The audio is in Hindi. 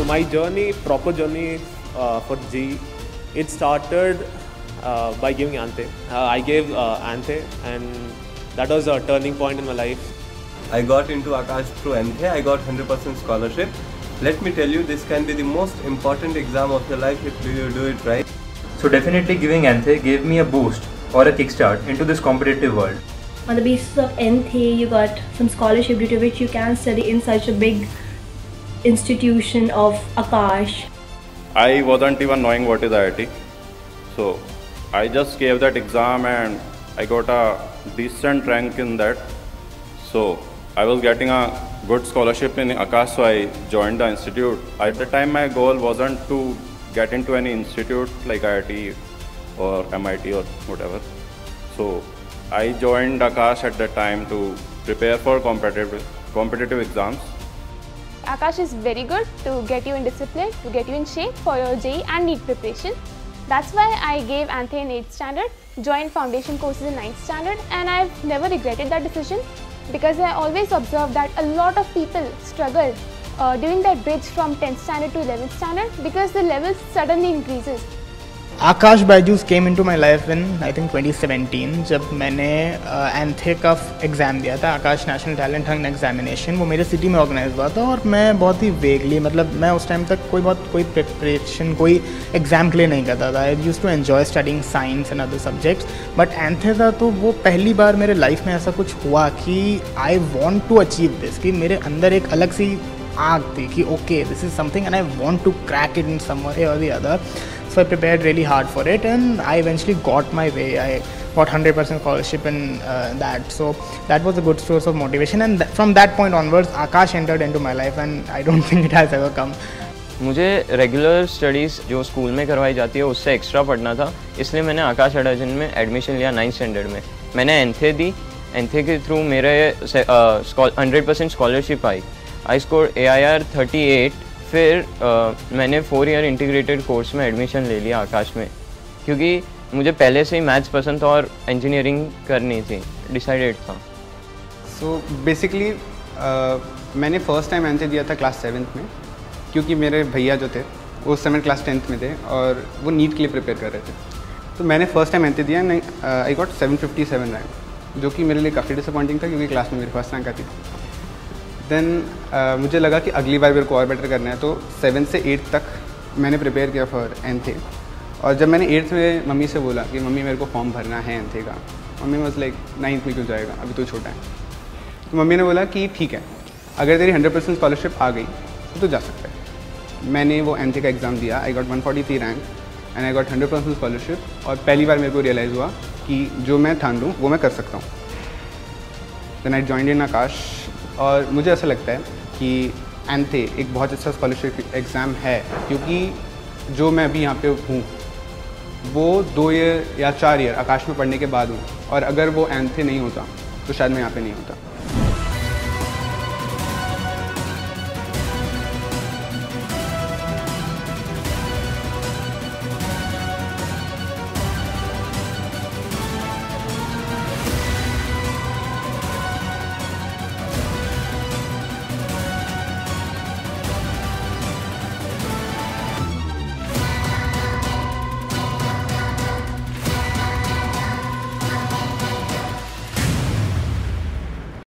So my journey, proper journey for G, it started by giving Anthe. I gave Anthe, and that was a turning point in my life. I got into Akash through Anthe. I got 100% scholarship. Let me tell you, this can be the most important exam of your life if you do it right. So definitely giving Anthe gave me a boost or a kickstart into this competitive world. On the basis of Anthe, you got some scholarship due to which you can study in such a big institution of Akash. I wasn't even knowing what is IIT, so I just gave that exam and I got a decent rank in that. So I was getting a good scholarship in Akash, so I joined the institute. At the time, my goal wasn't to get into any institute like IIT or MIT or whatever. So I joined Akash at that time to prepare for competitive exams. Akash is very good to get you in discipline, to get you in shape for your JEE and NEET preparation. That's why I gave Anthe in 8th standard, joined foundation courses in 9th standard, and I've never regretted that decision because I always observed that a lot of people struggle during that bridge from 10th standard to 11th standard because the level suddenly increases. Akash Byju's came into my life in I think 2017 जब मैंने एंथे का एग्ज़ाम दिया था, आकाश नेशनल टैलेंट हंट एग्जामिनेशन। वो मेरे सिटी में ऑर्गेनाइज हुआ था और मैं बहुत ही वेगली, मतलब मैं उस टाइम तक कोई प्रिपरेशन कोई एग्ज़ाम के लिए नहीं करता था। I use to enjoy studying science and other subjects, but एंथे था तो वो पहली बार मेरे लाइफ में ऐसा कुछ हुआ कि I want to achieve this, कि मेरे अंदर एक अलग सी आग थी कि okay this is something and I want to crack it in some way और the other. So I prepared really hard for it and I eventually got my way. I got 100% scholarship in that. So that was a good source of motivation, and from that point onwards Akash entered into my life and I don't think it has ever come. मुझे रेगुलर स्टडीज़ जो स्कूल में करवाई जाती है उससे एक्स्ट्रा पढ़ना था, इसलिए मैंने आकाश एडाजन में एडमिशन लिया 9th स्टैंडर्ड में. मैंने एंथे दी, एंथे के थ्रू मेरे 100% scholarship I. I score AIR 38. फिर मैंने 4 ईयर इंटीग्रेटेड कोर्स में एडमिशन ले लिया आकाश में, क्योंकि मुझे पहले से ही मैथ्स पसंद था और इंजीनियरिंग करनी थी, डिसाइडेड था. सो बेसिकली मैंने फ़र्स्ट टाइम एंथे दिया था क्लास 7th में, क्योंकि मेरे भैया जो थे वो उस समय क्लास 10th में थे और वो नीट के लिए प्रिपेयर कर रहे थे. तो मैंने फ़र्स्ट टाइम एंथे दिया, आई गॉट 757 रैंक, जो कि मेरे लिए काफ़ी डिसअपॉइंटिंग था क्योंकि क्लास में मेरी फर्स्ट रैंक आती थी. देन मुझे लगा कि अगली बार मेरे को और बेटर करना है, तो 7 से 8 तक मैंने प्रिपेयर किया फॉर एंथे. और जब मैंने 8th में मम्मी से बोला कि मम्मी मेरे को फॉर्म भरना है एंथे का, मम्मी वाज लाइक 9th में क्यों जाएगा, अभी तो छोटा है. तो मम्मी ने बोला कि ठीक है, अगर तेरी 100% स्कॉलरशिप आ गई तो तू जा सकता है. मैंने वो एंथे का एग्ज़ाम दिया, I got 143 rank and I got 100% scholarship. और पहली बार मेरे को रियलाइज़ हुआ कि जो मैं ठान लूँ वो मैं कर सकता हूँ. देन आई जॉइंड इन आकाश. और मुझे ऐसा लगता है कि एंथे एक बहुत अच्छा स्कॉलरशिप एग्ज़ाम है, क्योंकि जो मैं अभी यहाँ पे हूँ वो 2 ईयर या 4 ईयर आकाश में पढ़ने के बाद हूँ, और अगर वो एंथे नहीं होता तो शायद मैं यहाँ पे नहीं होता.